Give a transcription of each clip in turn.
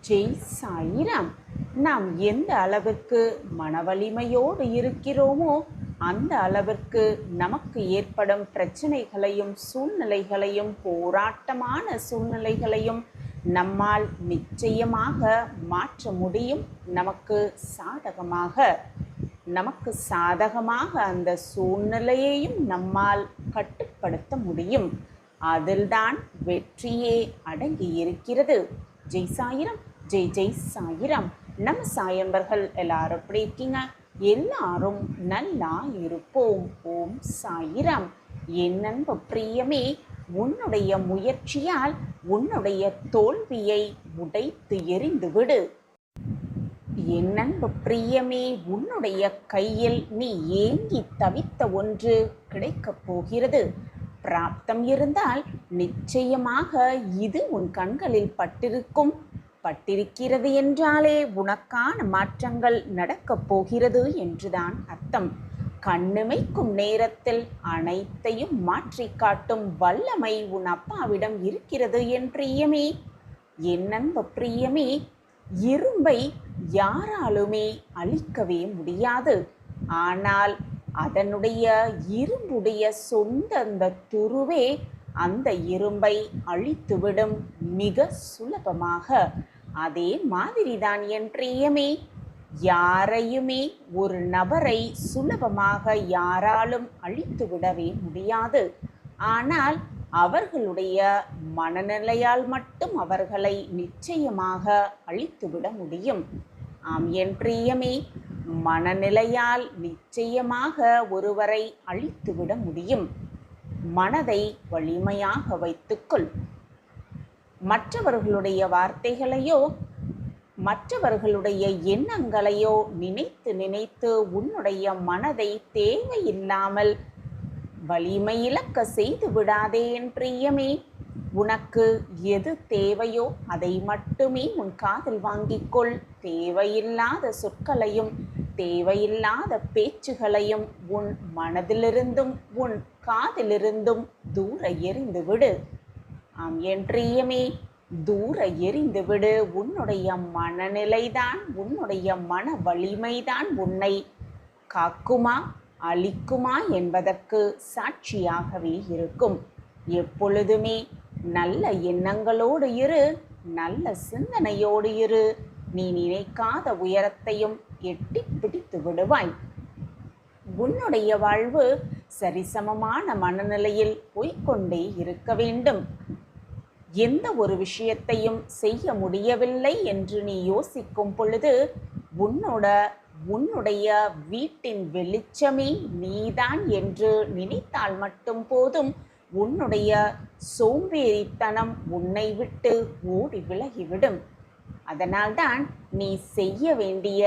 ஜெய் சாயிராம். நாம் எந்த அளவிற்கு மனவலிமையோடு இருக்கிறோமோ அந்த அளவிற்கு நமக்கு ஏற்படும் பிரச்சனைகளையும் சூழ்நிலைகளையும் போராட்டமான சூழ்நிலைகளையும் நம்மால் நிச்சயமாக மாற்ற முடியும். நமக்கு சாதகமாக அந்த சூழ்நிலையையும் நம்மால் கட்டுப்படுத்த முடியும். அதில்தான் வெற்றியே அடங்கி இருக்கிறது. ஜெய் சாயிரம், ஜெய் ஜெய் சாயிரம். நம்ம சாயன்பர்கள் எல்லாரும் எப்படி இருக்கீங்க? எல்லாரும் நல்லா இருப்போம். ஓம் சாயிரம். என் அன்பு பிரியமே, உன்னுடைய முயற்சியால் உன்னுடைய தோல்வியை உடைத்து எறிந்து விடு. என் அன்பு பிரியமே, உன்னுடைய கையில் நீ ஏங்கி தவித்த ஒன்று கிடைக்கப் போகிறது. பிராப்தம் இருந்தால் நிச்சயமாக இது உன் கண்களில் பட்டிருக்கிறது என்றாலே உனக்கான மாற்றங்கள் நடக்கப் போகிறது என்றுதான் அர்த்தம். கண்ணிமைக்கும் நேரத்தில் அனைத்தையும் மாற்றி காட்டும் வல்லமை உன் அப்பாவிடம் இருக்கிறது என் பிரியமே. என் அன்பு பிரியமே, இரும்பை யாராலுமே அழிக்கவே முடியாது. ஆனால் அதனுடைய இரும்புடைய சொந்த அந்த துருவே அந்த இரும்பை அழித்துவிடும் மிக சுலபமாக. அதே மாதிரிதான் என் பிரியமே, யாரையுமே ஒரு நபரை சுலபமாக யாராலும் அழித்துவிடவே முடியாது. ஆனால் அவர்களுடைய மனநிலையால் மட்டும் அவர்களை நிச்சயமாக அழித்துவிட முடியும். ஆம் என் பிரியமே, மனநிலையால் நிச்சயமாக ஒருவரை அழித்துவிட முடியும். மனதை வலிமையாக வைத்துக்கொள். மற்றவர்களுடைய வார்த்தைகளையோ மற்றவர்களுடைய எண்ணங்களையோ நினைத்து நினைத்து உன்னுடைய மனதை தேவையில்லாமல் வலிமையிழக்க செய்து விடாதே என் பிரியமே. உனக்கு எது தேவையோ அதை மட்டுமே உன் காதில் வாங்கிக்கொள். தேவையில்லாத சொற்களையும் தேவையில்லாத பேச்சுகளையும் உன் மனதிலிருந்தும் உன் காதிலிருந்தும் தூர எறிந்து விடு. ஆம் என் பிரியமே, தூர எறிந்து விடு. உன்னுடைய மனநிலைதான், உன்னுடைய மன வலிமைதான் உன்னை காக்குமா அழிக்குமா என்பதற்கு சாட்சியாகவே இருக்கும். எப்பொழுதுமே நல்ல எண்ணங்களோடு இரு, நல்ல சிந்தனையோடு இரு. நீ நினைக்காத உயரத்தையும் எட்டி பிடித்து விடுவாய். உன்னுடைய வாழ்வு சரிசமமான மனநிலையில் போய்கொண்டே இருக்க வேண்டும். எந்த ஒரு விஷயத்தையும் செய்ய முடியவில்லை என்று நீ யோசிக்கும் பொழுது உன்னுடைய வீட்டின் வெளிச்சமே நீதான் என்று நினைத்தால் மட்டும் போதும். உன்னுடைய சோம்பேறித்தனம் உன்னை விட்டு ஓடி விலகிவிடும். அதனால்தான் நீ செய்ய வேண்டிய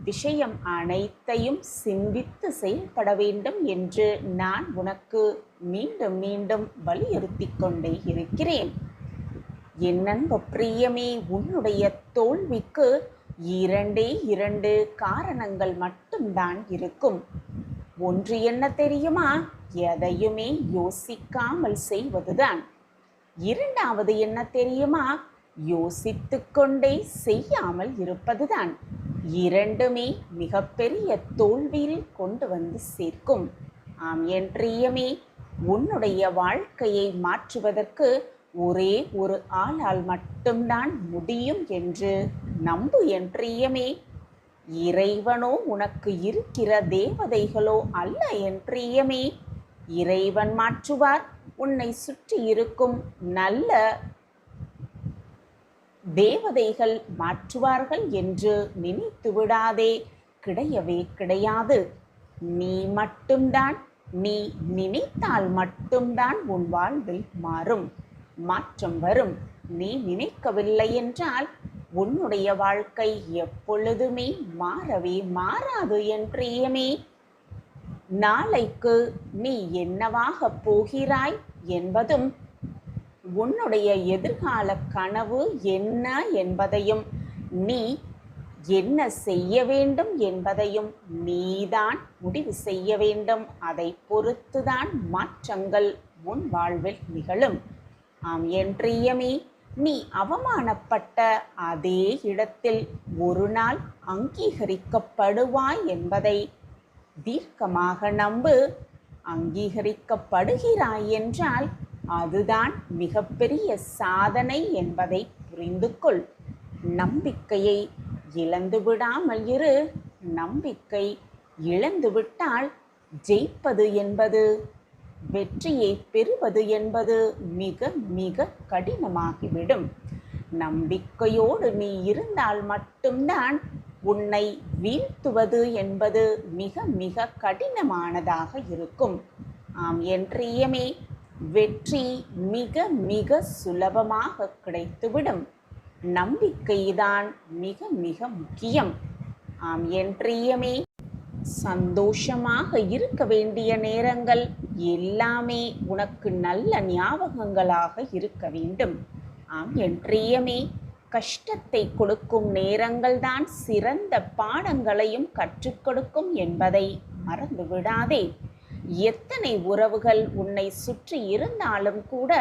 விஷயம் அனைத்தையும் சிந்தித்து செயல்பட வேண்டும் என்று நான் உனக்கு மீண்டும் மீண்டும் வலியுறுத்தி கொண்டே இருக்கிறேன். என் அன்பு பிரியமே, உன்னுடைய தோல்விக்கு இரண்டு காரணங்கள் மட்டும்தான் இருக்கும். ஒன்று என்ன தெரியுமா? எதையுமே யோசிக்காமல் செய்வதுதான். இரண்டாவது என்ன தெரியுமா? யோசித்து கொண்டே செய்யாமல் இருப்பதுதான். இரண்டுமே மிகப்பெரிய தோல்வியில் கொண்டு வந்து சேர்க்கும். ஆம் என் பிரியமே, உன்னுடைய வாழ்க்கையை மாற்றுவதற்கு ஒரே ஒரு ஆளால் மட்டும்தான் முடியும் என்று நம்பு என் பிரியமே. இறைவனோ உனக்கு இருக்கிற தேவதைகளோ அல்ல என் பிரியமே. இறைவன் மாற்றுவார். உன்னை சுற்றி இருக்கும் நல்ல தேவதைகள் மாற்றுவார்கள் என்று நினைத்து விடாதே. கிடையவே கிடையாது. நீ நினைத்தால் மட்டும்தான் உன் வாழ்வில் மாற்றம் வரும். நீ நினைக்கவில்லை என்றால் உன்னுடைய வாழ்க்கை எப்பொழுதுமே மாறவே மாறாது என் பிரியமே. நாளைக்கு நீ என்னவாக போகிறாய் என்பதும் உன்னுடைய எதிர்கால கனவு என்ன என்பதையும் நீ என்ன செய்ய வேண்டும் என்பதையும் நீதான் முடிவு செய்ய வேண்டும். அதை பொறுத்துதான் மாற்றங்கள் உன் வாழ்வில் நிகழும். ஆம் என் பிரியமே, நீ அவமானப்பட்ட அதே இடத்தில் ஒரு நாள் அங்கீகரிக்கப்படுவாய் என்பதை தீர்க்கமாக நம்பு. அங்கீகரிக்கப்படுகிறாய் என்றால் அதுதான் மிகப்பெரிய சாதனை என்பதை புரிந்து கொள். நம்பிக்கையை இழந்து விடாமல் இரு. நம்பிக்கை இழந்துவிட்டால் ஜெயிப்பது என்பது, வெற்றியை பெறுவது என்பது மிக மிக கடினமாகிவிடும். நம்பிக்கையோடு நீ இருந்தால் மட்டும்தான் உன்னை வீழ்த்துவது என்பது மிக மிக கடினமானதாக இருக்கும். ஆம் என் பிரியமே, வெற்றி மிக மிக சுலபமாக கிடைத்துவிடும். நம்பிக்கைதான் மிக மிக முக்கியம். ஆம் என் பிரியமே, சந்தோஷமாக இருக்க வேண்டிய நேரங்கள் எல்லாமே உனக்கு நல்ல ஞாபகங்களாக இருக்க வேண்டும். ஆம் என் பிரியமே, கஷ்டத்தை கொடுக்கும் நேரங்கள் தான் சிறந்த பாடங்களையும் கற்றுக் கொடுக்கும் என்பதை மறந்து விடாதே. எத்தனை உறவுகள் உன்னை சுற்றி இருந்தாலும் கூட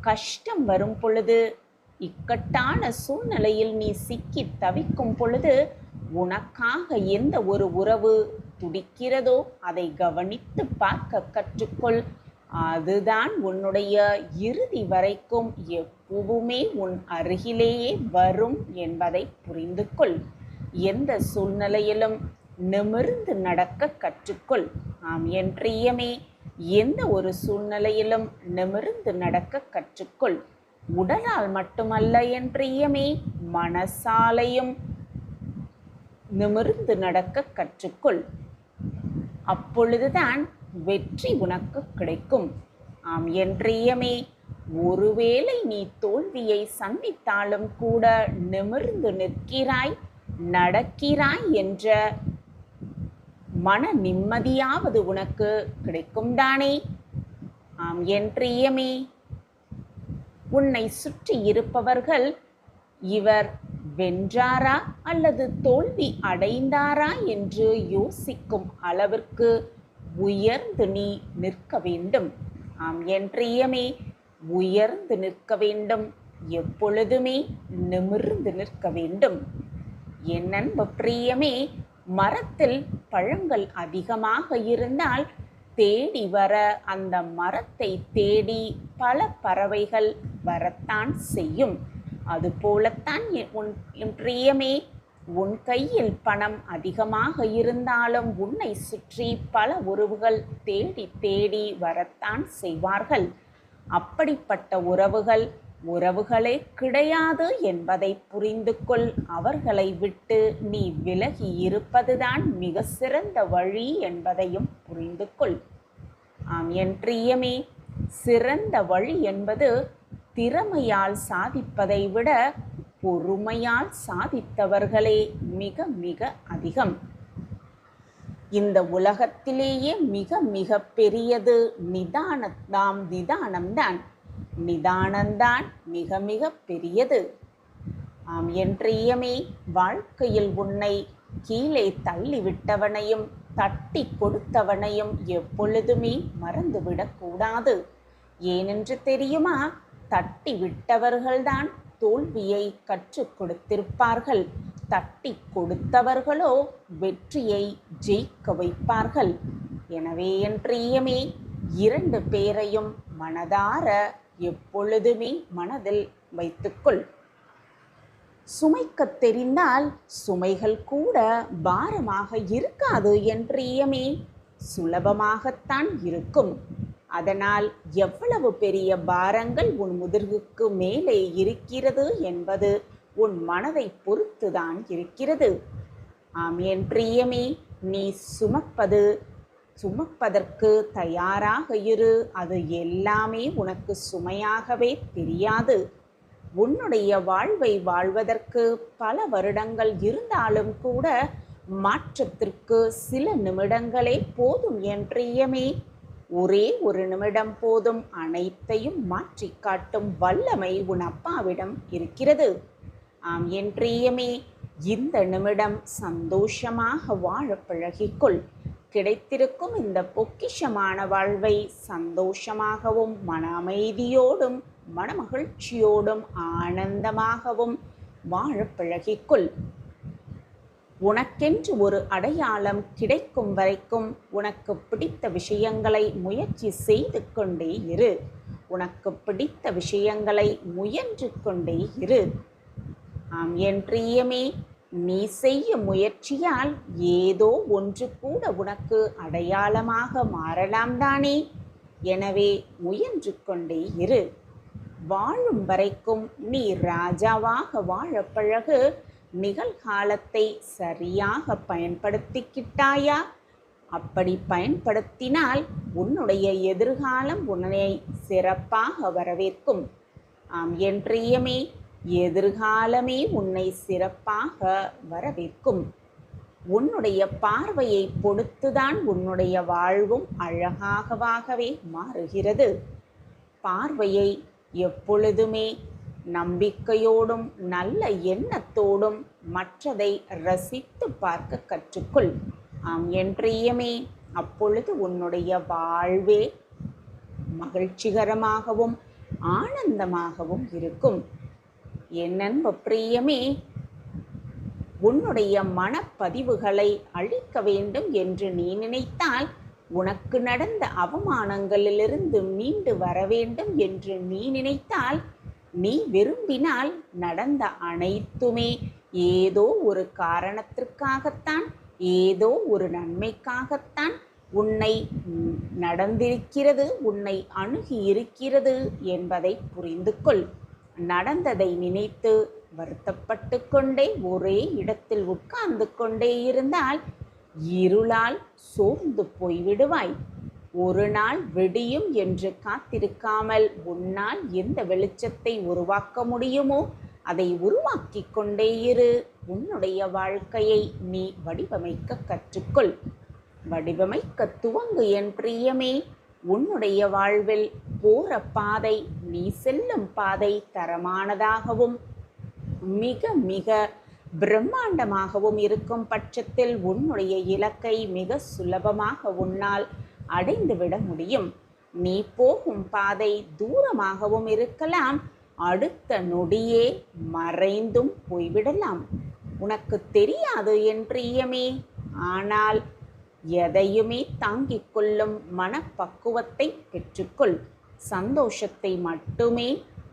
கஷ்டம் வரும் பொழுது, இக்கட்டான சூழ்நிலையில் நீ சிக்கி தவிக்கும் பொழுது உனக்காக எந்த ஒரு உறவு துடிக்கிறதோ அதை கவனித்து பார்க்க கற்றுக்கொள். அதுதான் உன்னுடைய இறுதி வரைக்கும் எப்பவுமே உன் அருகிலேயே வரும் என்பதை புரிந்து கொள். எந்த சூழ்நிலையிலும் நிமிர்ந்து நடக்க கற்றுக்கொள். ஆம் என் பிரியமே, எந்த ஒரு சூழ்நிலையிலும் நிமிர்ந்து நடக்க கற்றுக்கொள். உடலால் மட்டுமல்ல என் பிரியமே, மனசாலையும் நிமிர்ந்து நடக்க கற்றுக்கொள். அப்பொழுதுதான் வெற்றி உனக்கு கிடைக்கும். ஆம் என் பிரியமே, ஒருவேளை நீ தோல்வியை சந்தித்தாலும் கூட நிமிர்ந்து நிற்கிறாய், நடக்கிறாய் என்ற மன நிம்மதியாவது உனக்கு கிடைக்கும் தானே. ஆம் என் பிரியமே, உன்னை சுற்றி இருப்பவர்கள் இவர் வென்றாரா அல்லது தோல்வி அடைந்தாரா என்று யோசிக்கும் அளவிற்கு உயர்ந்து நீ நிற்க வேண்டும். ஆம் என் பிரியமே, உயர்ந்து நிற்க வேண்டும். எப்பொழுதுமே நிமிர்ந்து நிற்க வேண்டும். என் அன்பு பிரியமே, மரத்தில் பழங்கள் அதிகமாக இருந்தால் தேடி வர அந்த மரத்தை தேடி பல பறவைகள் வரத்தான் செய்யும். அதுபோலத்தான் என் பிரியமே, உன் கையில் பணம் அதிகமாக இருந்தாலும் உன்னை சுற்றி பல உறவுகள் தேடி தேடி வரத்தான் செய்வார்கள். அப்படிப்பட்ட உறவுகளே கிடையாது என்பதை புரிந்து கொள். அவர்களை விட்டு நீ விலகி இருப்பதுதான் மிக சிறந்த வழி என்பதையும் புரிந்து கொள். ஆம் என் பிரியமே, சிறந்த வழி என்பது திறமையால் சாதிப்பதை விட பொறுமையால் சாதித்தவர்களே மிக மிக அதிகம். இந்த உலகத்திலேயே மிக மிக பெரியது நிதானம்தான். நிதானம்தான் மிக மிக பெரியது. ஆம் என் பிரியமே, வாழ்க்கையில் உன்னை கீழே தள்ளிவிட்டவனையும் தட்டி கொடுத்தவனையும் எப்பொழுதுமே மறந்துவிடக்கூடாது. ஏனென்று தெரியுமா? தட்டி விட்டவர்கள்தான் தோல்வியை கற்றுக் கொடுத்திருப்பார்கள். தட்டி கொடுத்தவர்களோ வெற்றியை ஜெயிக்க வைப்பார்கள். எனவே என் பிரியமே, இரண்டு பேரையும் மனதார எப்பொழுதுமே மனதில் வைத்துக்கொள். சுமைக்க தெரிந்தால் சுமைகள் கூட பாரமாக இருக்காது என் பிரியமே, சுலபமாகத்தான் இருக்கும். அதனால் எவ்வளவு பெரிய பாரங்கள் உன் முதுகுக்கு மேலே இருக்கிறது என்பது உன் மனதை பொறுத்துதான் இருக்கிறது. ஆம் என் பிரியமே, நீ சுமப்பதற்கு தயாராக இரு. அது எல்லாமே உனக்கு சுமையாகவே தெரியாது. உன்னுடைய வாழ்வை வாழ்வதற்கு பல வருடங்கள் இருந்தாலும் கூட மாற்றத்திற்கு சில நிமிடங்களே போதும் என் பிரியமே. ஒரே ஒரு நிமிடம் போதும் அனைத்தையும் மாற்றி காட்டும் வல்லமை உன் அப்பாவிடம் இருக்கிறது. ஆம் என் பிரியமே, இந்த நிமிடம் சந்தோஷமாக வாழ பழகிக்கொள். கிடைத்திருக்கும் இந்த பொக்கிஷமான வாழ்வை சந்தோஷமாகவும் மன அமைதியோடும் மனமகிழ்ச்சியோடும் ஆனந்தமாகவும் வாழ பழகிக்கொள். உனக்கென்று ஒரு அடையாளம் கிடைக்கும் வரைக்கும் உனக்கு பிடித்த விஷயங்களை முயற்சி செய்து கொண்டே இரு. உனக்கு பிடித்த விஷயங்களை முயன்று கொண்டே இரு. ஆம் என் பிரியமே, நீ செய்யும் முயற்சியால் ஏதோ ஒன்று கூட உனக்கு அடையாளமாக மாறலாம் தானே. எனவே முயன்று கொண்டே இரு. வாழும் வரைக்கும் நீ ராஜாவாக வாழ பழகு. நிகழ்காலத்தை சரியாக பயன்படுத்திக்கிட்டாயா? அப்படி பயன்படுத்தினால் உன்னுடைய எதிர்காலம் உன்னை சிறப்பாக வரவேற்கும். ஆம் என் பிரியமே, எதிர்காலமே உன்னை சிறப்பாக வரவேற்கும். உன்னுடைய பார்வையை பொறுத்துதான் உன்னுடைய வாழ்வும் அழகாகவே மாறுகிறது. பார்வையை எப்பொழுதுமே நம்பிக்கையோடும் நல்ல எண்ணத்தோடும் மற்றதை ரசித்து பார்க்க கற்றுக்கொள். ஆம் என் பிரியமே, அப்பொழுது உன்னுடைய வாழ்வே மகிழ்ச்சிகரமாகவும் ஆனந்தமாகவும் இருக்கும். என் அன்பு பிரியமே, உன்னுடைய மனப்பதிவுகளை அழிக்க வேண்டும் என்று நீ நினைத்தால், உனக்கு நடந்த அவமானங்களிலிருந்து மீண்டு வர வேண்டும் என்று நீ நினைத்தால், நீ விரும்பினால் நடந்த அனைத்துமே ஏதோ ஒரு காரணத்திற்காகத்தான், ஏதோ ஒரு நன்மைக்காகத்தான் உன்னை நடந்திருக்கிறது, உன்னை அணுகி இருக்கிறது என்பதை புரிந்து கொள். நடந்ததை நினைத்து வருத்தப்பட்டு கொண்டே ஒரே இடத்தில் உட்கார்ந்து கொண்டே இருந்தால் இருளால் சோர்ந்து போய்விடுவாய். ஒரு நாள் விடியும் என்று காத்திருக்காமல் உன்னால் எந்த வெளிச்சத்தை உருவாக்க முடியுமோ அதை உருவாக்கி கொண்டே இரு. உன்னுடைய வாழ்க்கையை நீ வடிவமைக்க கற்றுக்கொள். வடிவமைக்க துவங்கு என் பிரியமே. உன்னுடைய வாழ்வில் போற பாதை, நீ செல்லும் பாதை தரமானதாகவும் மிக மிக பிரம்மாண்டமாகவும் இருக்கும் பட்சத்தில் உன்னுடைய இலக்கை மிக சுலபமாக உன்னால் அடைந்துவிட முடியும். நீ போகும் பாதை தூரமாகவும் இருக்கலாம், அடுத்த நொடியே மறைந்தும் போய்விடலாம். உனக்கு தெரியாது என் பிரியமே. ஆனால் எதையுமே தாங்கிக் கொள்ளும் மனப்பக்குவத்தை பெற்றுக்கொள். சந்தோஷத்தை மட்டுமே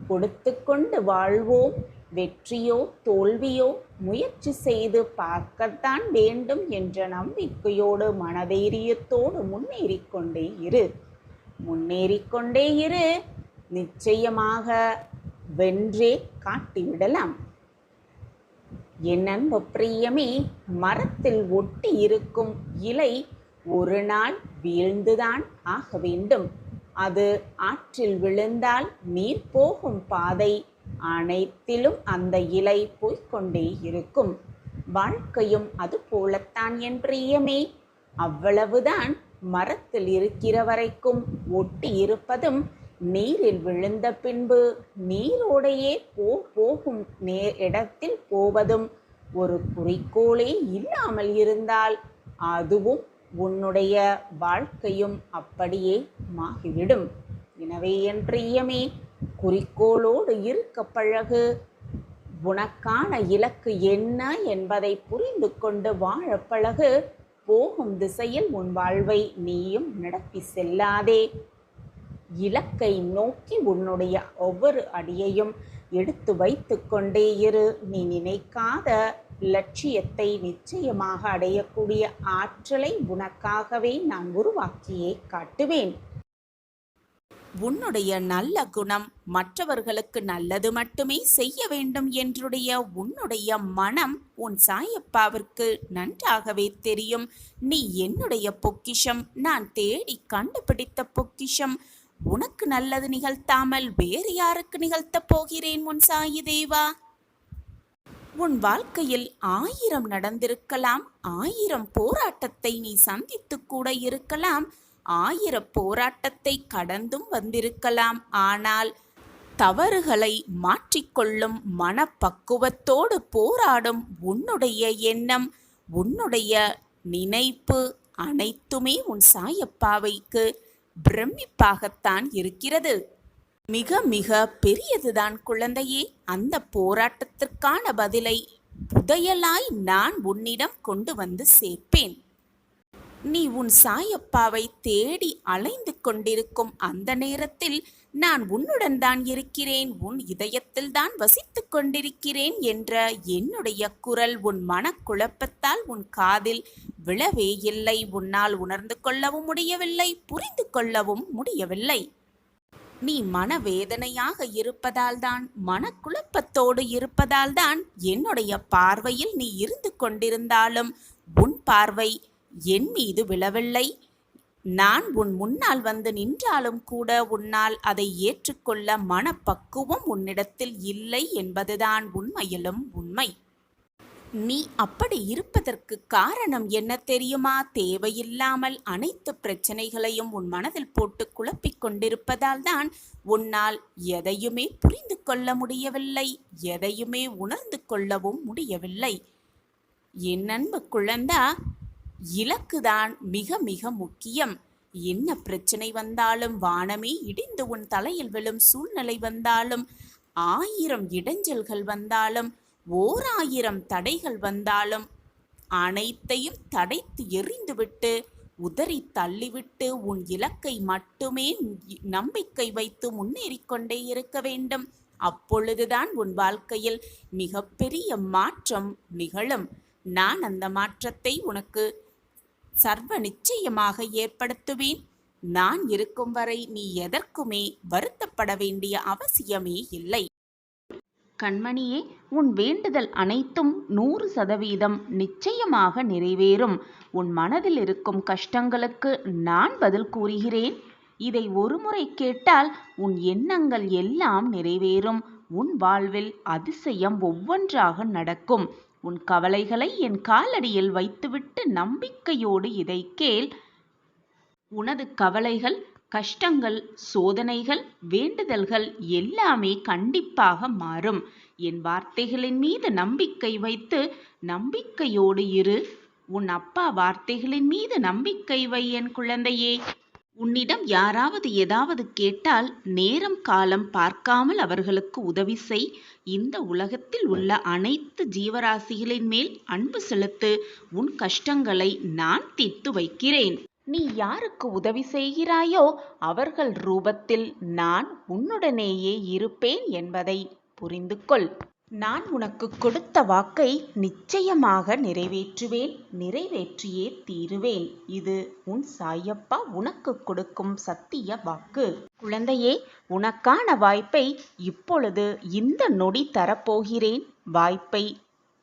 கொடுத்து கொண்டு வாழ்வோம். வெற்றியோ தோல்வியோ முயற்சி செய்து பார்க்கத்தான் வேண்டும் என்ற நம்பிக்கையோடு மனதைரியத்தோடு முன்னேறிக்கொண்டே இரு. முன்னேறிக்கொண்டே இரு. நிச்சயமாக வென்றே காட்டிவிடலாம். என் அன்பு பிரியமே, மரத்தில் ஒட்டி இருக்கும் இலை ஒரு நாள் வீழ்ந்துதான் ஆக வேண்டும். அது ஆற்றில் விழுந்தால் நீர் போகும் பாதை அனைத்திலும் அந்த இலை போய்கொண்டே இருக்கும். வாழ்க்கையும் அது போலத்தான் என் பிரியமே. அவ்வளவுதான். மரத்தில் இருக்கிற வரைக்கும் ஒட்டி இருப்பதும் நீரில் விழுந்த பின்பு நீரோடையே போகும் இடத்தில் போவதும் ஒரு குறிக்கோளே இல்லாமல் இருந்தால் அதுவும் உன்னுடைய வாழ்க்கையும் அப்படியே மாகிவிடும். எனவே என் பிரியமே, குறிக்கோளோடு இருக்க பழகு. உனக்கான இலக்கு என்ன என்பதை புரிந்து கொண்டு வாழ பழகு. போகும் திசையில் உன் வாழ்வை நீயும் நடத்தி செல்லாதே. இலக்கை நோக்கி உன்னுடைய ஒவ்வொரு அடியையும் எடுத்து வைத்து கொண்டே இரு. நீ நினைக்காத லட்சியத்தை நிச்சயமாக அடையக்கூடிய ஆற்றலை உனக்காகவே நான் உருவாக்கியே காட்டுவேன். உன்னுடைய நல்ல குணம் மற்றவர்களுக்கு நல்லது மட்டுமே செய்ய வேண்டும் என்றுடைய உன்னுடைய மனம் உன் சாயப்பாவிற்கு நன்றாகவே தெரியும். நீ என்னுடைய பொக்கிஷம், நான் தேடி கண்டுபிடித்த பொக்கிஷம். உனக்கு நல்லது நிகழ்த்தாமல் வேறு யாருக்கு நிகழ்த்தப் போகிறேன் உன் சாயி தேவா? உன் வாழ்க்கையில் 1000 நடந்திருக்கலாம், 1000 போராட்டத்தை நீ சந்தித்து கூட இருக்கலாம், 1000 போராட்டத்தை கடந்தும் வந்திருக்கலாம். ஆனால் தவறுகளை மாற்றிக்கொள்ளும் மனப்பக்குவத்தோடு போராடும் உன்னுடைய எண்ணம், உன்னுடைய நினைப்பு அனைத்துமே உன் சாயப்பாவைக்கு பிரமிப்பாகத்தான் இருக்கிறது. மிக மிக பெரியதுதான் குழந்தையே. அந்த போராட்டத்திற்கான பதிலை புதையலாய் நான் உன்னிடம் கொண்டு வந்து சேர்ப்பேன். நீ உன் சாயப்பாவை தேடி அலைந்து கொண்டிருக்கும் அந்த நேரத்தில் நான் உன்னுடன் தான் இருக்கிறேன், உன் இதயத்தில் தான் வசித்துக் கொண்டிருக்கிறேன் என்ற என்னுடைய குரல் உன் மனக்குழப்பத்தால் உன் காதில் விழவே இல்லை. உன்னால் உணர்ந்து கொள்ளவும் முடியவில்லை, புரிந்து கொள்ளவும் முடியவில்லை. நீ மனவேதனையாக இருப்பதால்தான், மனக்குழப்பத்தோடு இருப்பதால்தான் என்னுடைய பார்வையில் நீ இருந்து கொண்டிருந்தாலும் உன் பார்வை என் மீது விழவில்லை. நான் உன் முன்னால் வந்து நின்றாலும் கூட உன்னால் அதை ஏற்றுக்கொள்ள மனப்பக்குவம் உன்னிடத்தில் இல்லை என்பதுதான் உண்மையிலும் உண்மை. நீ அப்படி இருப்பதற்கு காரணம் என்ன தெரியுமா? தேவையில்லாமல் அனைத்து பிரச்சனைகளையும் உன் மனதில் போட்டு குழப்பிக் கொண்டிருப்பதால் தான் உன்னால் எதையுமே புரிந்து கொள்ள முடியவில்லை, எதையுமே உணர்ந்து கொள்ளவும் முடியவில்லை. என் அன்பு குழந்தா, இலக்குதான் மிக மிக முக்கியம். என்ன பிரச்சனை வந்தாலும், வானமே இடிந்து உன் தலையில் விழும் சூழ்நிலை வந்தாலும், 1000 இடைஞ்சல்கள் வந்தாலும், 1000 தடைகள் வந்தாலும் அனைத்தையும் தடைத்து எறிந்துவிட்டு, உதறி தள்ளிவிட்டு உன் இலக்கை மட்டுமே நம்பிக்கை வைத்து முன்னேறிக்கொண்டே இருக்க வேண்டும். அப்பொழுதுதான் உன் வாழ்க்கையில் மிகப்பெரிய மாற்றம் நிகழும். நான் அந்த மாற்றத்தை உனக்கு சர்வ நிச்சயமாக ஏற்படுத்துவேன். நான் இருக்கும் வரை நீ எதற்குமே வருத்தப்பட வேண்டிய அவசியமே இல்லை. கண்மணியே, உன் வேண்டுதல் அனைத்தும் 100% நிச்சயமாக நிறைவேறும். உன் மனதில் இருக்கும் கஷ்டங்களுக்கு நான் பதில் கூறுகிறேன். இதை ஒருமுறை கேட்டால் உன் எண்ணங்கள் எல்லாம் நிறைவேறும். உன் வாழ்வில் அதிசயம் ஒவ்வொன்றாக நடக்கும். உன் கவலைகளை என் காலடியில் வைத்துவிட்டு நம்பிக்கையோடு இதை கேள். உனது கவலைகள், கஷ்டங்கள், சோதனைகள், வேண்டுதல்கள் எல்லாமே கண்டிப்பாக மாறும். என் வார்த்தைகளின் மீது நம்பிக்கை வைத்து நம்பிக்கையோடு இரு. உன் அப்பா வார்த்தைகளின் மீது நம்பிக்கை வை என் குழந்தையே. உன்னிடம் யாராவது ஏதாவது கேட்டால் நேரம் காலம் பார்க்காமல் அவர்களுக்கு உதவி செய். இந்த உலகத்தில் உள்ள அனைத்து ஜீவராசிகளின் மேல் அன்பு செலுத்து. உன் கஷ்டங்களை நான் தீர்த்து வைக்கிறேன். நீ யாருக்கு உதவி செய்கிறாயோ அவர்கள் ரூபத்தில் நான் உன்னுடனேயே இருப்பேன் என்பதை புரிந்து கொள். நான் உனக்கு கொடுத்த வாக்கை நிச்சயமாக நிறைவேற்றுவேன், நிறைவேற்றியே தீருவேன். இது உன் சாயப்பா உனக்கு கொடுக்கும் சத்திய வாக்கு. குழந்தையே, உனக்கான வாய்ப்பை இப்பொழுது இந்த நொடி தரப்போகிறேன். வாய்ப்பை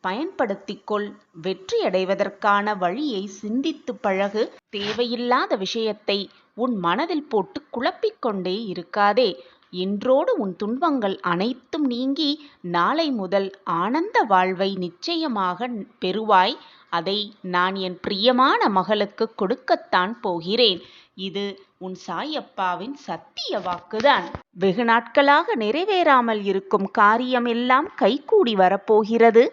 பயன்படுத்திக்கொள். வெற்றியடைவதற்கான வழியை சிந்தித்து பழகு. தேவையில்லாத விஷயத்தை உன் மனதில் போட்டு குழப்பிக்கொண்டே இருக்காதே. இன்றோடு உன் துன்பங்கள் அனைத்தும் நீங்கி நாளை முதல் ஆனந்த வாழ்வை நிச்சயமாக பெறுவாய். அதை நான் என் பிரியமான மகளுக்கு கொடுக்கத்தான் போகிறேன். இது உன் சாயப்பாவின் சத்திய வாக்குதான். வெகு நாட்களாக நிறைவேறாமல் இருக்கும் காரியம் எல்லாம் கைகூடி வரப்போகிறது.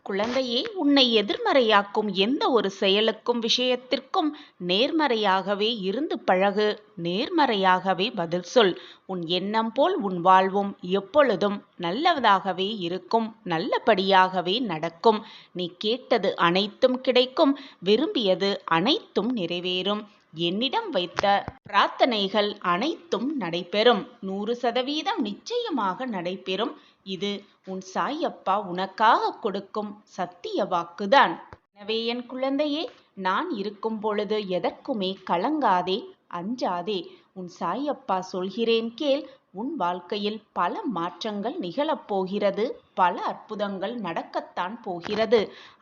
குழந்தையே, உன்னை எதிர்மறையாக்கும் எந்த ஒரு செயலுக்கும் விஷயத்திற்கும் நேர்மறையாகவே இருந்து பழகு. நேர்மறையாகவே பதில் சொல். உன் எண்ணம் போல் உன் வாழ்வும் எப்பொழுதும் நல்லதாகவே இருக்கும், நல்லபடியாகவே நடக்கும். நீ கேட்டது அனைத்தும் கிடைக்கும், விரும்பியது அனைத்தும் நிறைவேறும். என்னிடம் வைத்த பிரார்த்தனைகள் அனைத்தும் நடைபெறும். 100% நிச்சயமாக நடைபெறும். இது உன் சாயப்பா உனக்காக கொடுக்கும் சத்திய வாக்குதான். எனவே என் குழந்தையே, நான் இருக்கும் பொழுது எதற்குமே கலங்காதே, அஞ்சாதே. உன் சாயப்பா சொல்கிறேன் கேள். உன் வாழ்க்கையில் பல மாற்றங்கள் நிகழப்போகிறது. பல அற்புதங்கள் நடக்கத்தான் போகிறது.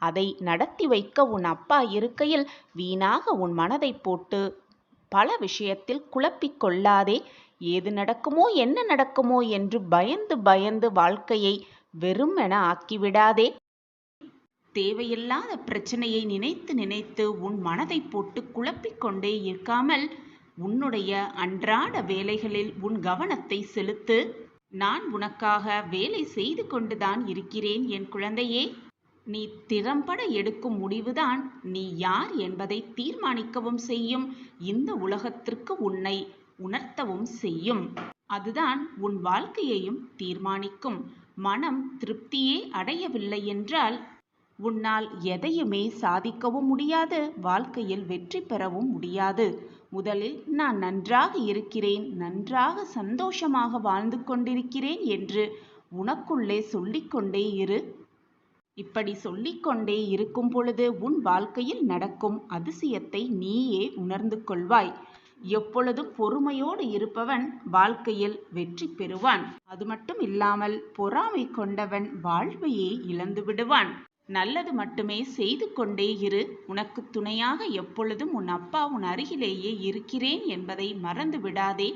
அதை நடத்தி வைக்க உன் அப்பா இருக்கையில் வீணாக உன் மனதை போட்டு பல விஷயத்தில் குழப்பிக் கொள்ளாதே. ஏது நடக்குமோ, என்ன நடக்குமோ என்று பயந்து பயந்து வாழ்க்கையை வெறுமென ஆக்கிவிடாதே. தேவையில்லாத பிரச்சனையை நினைத்து நினைத்து உன் மனதை போட்டு குழப்பிக்கொண்டே இருக்காமல் உன்னுடைய அன்றாட வேலைகளில் உன் கவனத்தை செலுத்து. நான் உனக்காக வேலை செய்து கொண்டுதான் இருக்கிறேன் என் குழந்தையே. நீ திறம்பட எடுக்கும் முடிவுதான் நீ யார் என்பதை தீர்மானிக்கவும் செய்யும். இந்த உலகத்திற்கு உன்னை உணர்த்தவும் செய்யும். அதுதான் உன் வாழ்க்கையையும் தீர்மானிக்கும். மனம் திருப்தியே அடையவில்லை என்றால் உன்னால் எதையுமே சாதிக்கவும் முடியாது, வாழ்க்கையில் வெற்றி பெறவும் முடியாது. முதலில் நான் நன்றாக இருக்கிறேன், நன்றாக சந்தோஷமாக வாழ்ந்து கொண்டிருக்கிறேன் என்று உனக்குள்ளே சொல்லிக்கொண்டே இரு. இப்படி சொல்லிக்கொண்டே இருக்கும் பொழுது உன் வாழ்க்கையில் நடக்கும் அதிசயத்தை நீயே உணர்ந்து கொள்வாய். எப்பொழுதும் பொறுமையோடு இருப்பவன் வாழ்க்கையில் வெற்றி பெறுவான். அது மட்டும் இல்லாமல் பொறாமை கொண்டவன் வாழ்வையே இழந்து விடுவான். நல்லது மட்டுமே செய்து கொண்டே இரு. உனக்கு துணையாக எப்பொழுதும் உன் அப்பா உன் அருகிலேயே இருக்கிறேன் என்பதை மறந்து விடாதே.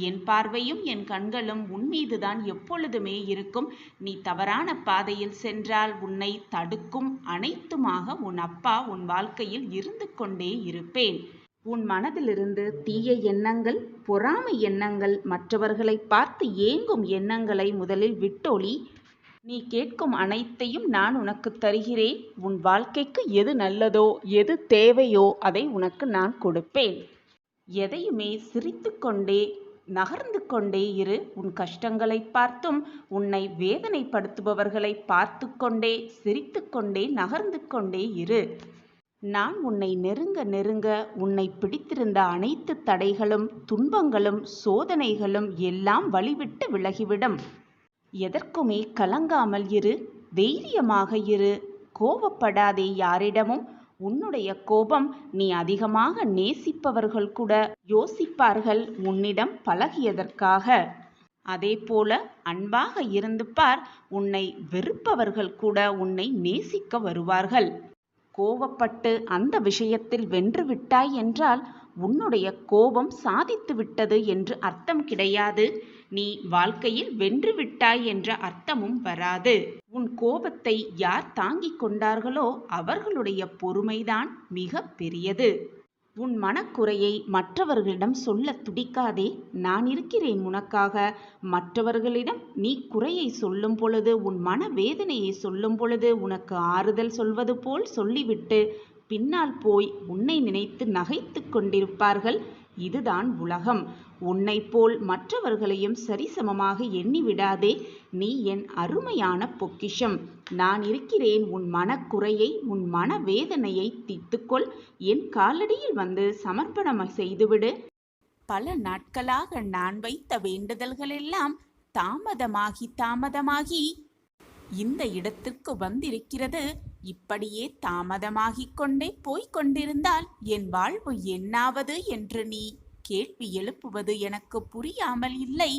என் பார்வையும் என் கண்களும் உன் மீதுதான் எப்பொழுதுமே இருக்கும். நீ தவறான பாதையில் சென்றால் உன்னை தடுக்கும் அனைத்துமாக உன் அப்பா உன் வாழ்க்கையில் இருந்து கொண்டே இருப்பேன். உன் மனதிலிருந்து தீய எண்ணங்கள், பொறாமை எண்ணங்கள், மற்றவர்களை பார்த்து ஏங்கும் எண்ணங்களை முதலில் விட்டொழி. நீ கேட்கும் அனைத்தையும் நான் உனக்கு தருகிறேன். உன் வாழ்க்கைக்கு எது நல்லதோ, எது தேவையோ அதை உனக்கு நான் கொடுப்பேன். எதையுமே சிரித்து கொண்டே நகர்ந்து கொண்டே இரு. உன் கஷ்டங்களை பார்த்தும் உன்னை வேதனைப்படுத்துபவர்களை பார்த்து கொண்டே சிரித்து கொண்டே நகர்ந்து கொண்டே இரு. நான் உன்னை நெருங்க நெருங்க உன்னை பிடித்திருந்த அனைத்து தடைகளும், துன்பங்களும், சோதனைகளும் எல்லாம் வழிவிட்டு விலகிவிடும். எதற்குமே கலங்காமல் இரு, தைரியமாக இரு, கோபப்படாதே யாரிடமும். உன்னுடைய கோபம் நீ அதிகமாக நேசிப்பவர்கள் கூட யோசிப்பார்கள் உன்னிடம் பழகியதற்காக. அதேபோல அன்பாக இருந்து பார், உன்னை வெறுப்பவர்கள் கூட உன்னை நேசிக்க வருவார்கள். கோபப்பட்டு அந்த விஷயத்தில் வென்று விட்டாய் என்றால் உன்னுடைய கோபம் சாதித்து விட்டது என்று அர்த்தம் கிடையாது. நீ வாழ்க்கையில் வென்று விட்டாய் என்ற அர்த்தமும் வராது. உன் கோபத்தை யார் தாங்கிக் கொண்டார்களோ அவர்களுடைய பொறுமைதான் மிக பெரியது. உன் மனக்குறையை மற்றவர்களிடம் சொல்ல துடிக்காதே. நான் இருக்கிறேன் உனக்காக. மற்றவர்களிடம் நீ குறையை சொல்லும் பொழுது, உன் மனவேதனையை சொல்லும் பொழுது உனக்கு ஆறுதல் சொல்வது போல் சொல்லிவிட்டு பின்னால் போய் உன்னை நினைத்து நகைத்து கொண்டிருப்பார்கள். இதுதான் உலகம். உன்னை போல் மற்றவர்களையும் சரிசமமாக எண்ணிவிடாதே. நீ என் அருமையான பொக்கிஷம். நான் இருக்கிறேன். உன் மனக்குறையை, உன் மனவேதனையை தீர்த்துக்கொள். என் காலடியில் வந்து சமர்ப்பணம் செய்துவிடு. பல நாட்களாக நான் வைத்த வேண்டுதல்கள் எல்லாம் தாமதமாகி இந்த இடத்திற்கு வந்திருக்கிறது. இப்படியே தாமதமாகிக் கொண்டே போய்க் கொண்டிருந்தால் என் வாழ்வு என்னாவது என்று நீ கேள்வி எழுப்புவது எனக்கு புரியாமல் இல்லை.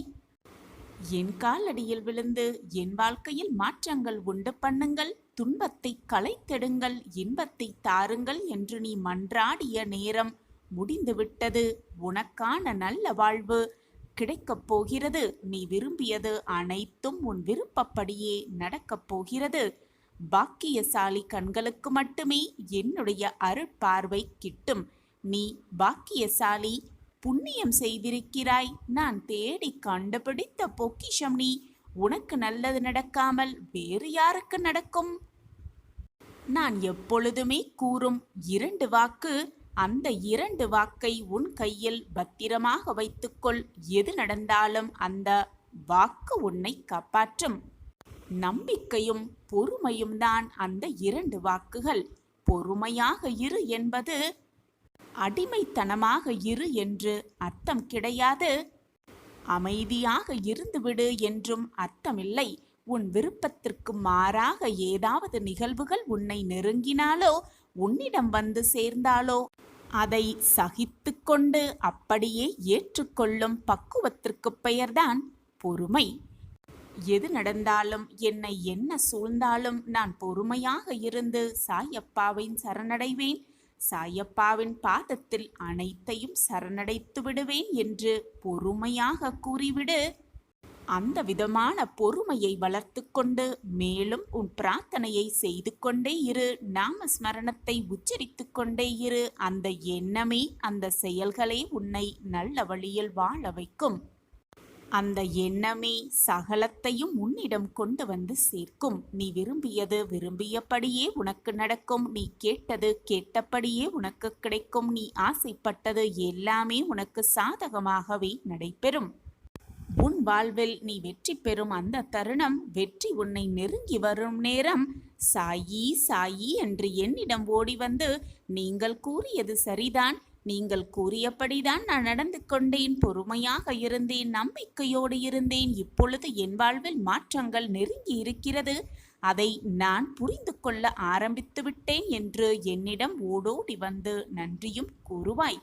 என் காலடியில் விழுந்து என் வாழ்க்கையில் மாற்றங்கள் உண்டு பண்ணுங்கள், துன்பத்தை களைத்தெடுங்கள், இன்பத்தை தாருங்கள் என்று நீ மன்றாடிய நேரம் முடிந்துவிட்டது. உனக்கான நல்ல வாழ்வு கிடைக்கப் போகிறது. நீ விரும்பியது அனைத்தும் உன் விருப்பப்படியே நடக்கப் போகிறது. பாக்கியசாலி கண்களுக்கு மட்டுமே என்னுடைய அருட்பார்வை கிட்டும். நீ பாக்கியசாலி, புண்ணியம் செய்திருக்கிறாய். நான் தேடி கண்டுபிடித்த பொக்கிஷம் நீ. உனக்கு நல்லது நடக்காமல் வேறு யாருக்கு நடக்கும்? நான் எப்பொழுதுமே கூறும் 2 வாக்கு, அந்த 2 வாக்கை உன் கையில் பத்திரமாக வைத்துக்கொள். எது நடந்தாலும் அந்த வாக்கு உன்னை காப்பாற்றும். நம்பிக்கையும் பொறுமையும் தான் அந்த 2 வாக்குகள். பொறுமையாக இரு என்பது அடிமைத்தனமாக இரு என்று அர்த்தம் கிடையாது. அமைதியாக இருந்துவிடு என்றும் அர்த்தமில்லை. உன் விருப்பத்திற்கு மாறாக ஏதாவது நிகழ்வுகள் உன்னை நெருங்கினாலோ, உன்னிடம் வந்து சேர்ந்தாலோ அதை சகித்து கொண்டு அப்படியே ஏற்றுக்கொள்ளும் பக்குவத்திற்கு பெயர்தான் பொறுமை. எது நடந்தாலும், என்னை என்ன சூழ்ந்தாலும் நான் பொறுமையாக இருந்து சாயப்பாவின் சரணடைவேன். சாயப்பாவின் பாதத்தில் அனைத்தையும் சரணடைத்து விடுவேன் என்று பொறுமையாக கூறிவிடு. அந்த விதமான பொறுமையை வளர்த்து கொண்டு மேலும் உன் பிரார்த்தனையை செய்து கொண்டே இரு. நாமஸ்மரணத்தை உச்சரித்து கொண்டே இரு. அந்த எண்ணமே, அந்த செயல்களே உன்னை நல்ல வழியில் வாழ வைக்கும். அந்த எண்ணமே சகலத்தையும் உன்னிடம் கொண்டு வந்து சேர்க்கும். நீ விரும்பியது விரும்பியபடியே உனக்கு நடக்கும். நீ கேட்டது கேட்டபடியே உனக்கு கிடைக்கும். நீ ஆசைப்பட்டது எல்லாமே உனக்கு சாதகமாகவே நடைபெறும். உன் வாழ்வில் நீ வெற்றி பெறும் அந்த தருணம், வெற்றி உன்னை நெருங்கி வரும் நேரம், சாயி சாயி என்று என்னிடம் ஓடி வந்து, நீங்கள் கூறியது சரிதான், நீங்கள் கூறியபடிதான் நான் நடந்து கொண்டேன், பொறுமையாக இருந்தேன், நம்பிக்கையோடு இருந்தேன், இப்பொழுது என் வாழ்வில் மாற்றங்கள் நெருங்கி இருக்கிறது, அதை நான் புரிந்து கொள்ள ஆரம்பித்து விட்டேன் என்று என்னிடம் ஓடோடி வந்து நன்றியும் கூறுவாய்.